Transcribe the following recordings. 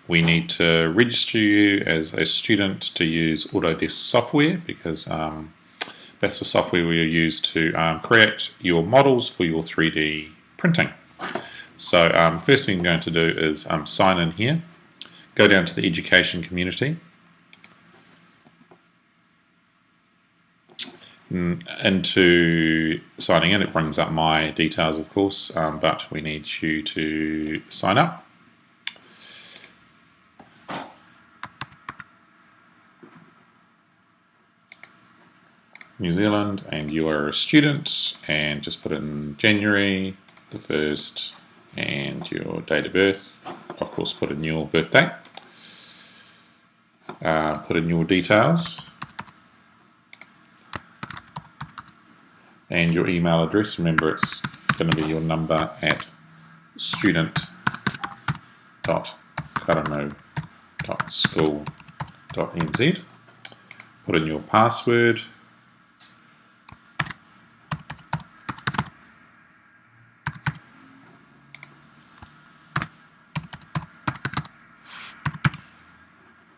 we need to register you as a student to use Autodesk software, because that's the software we use to create your models for your 3D printing. So first thing I'm going to do is sign in here, go down to the education community, into signing in. It brings up my details, of course, but we need you to sign up. New Zealand, and you are a student, and just put in January the 1st and your date of birth. Of course, put in your birthday. Put in your details and your email address. Remember, it's going to be your number at student.karamo.school.nz. Put in your password.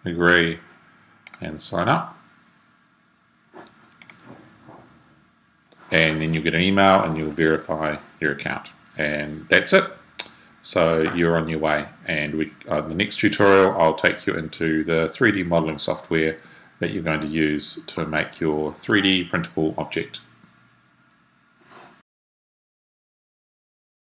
Agree and sign up. And then you'll get an email and you'll verify your account, and that's it. So you're on your way, and in the next tutorial I'll take you into the 3D modeling software that you're going to use to make your 3D printable object.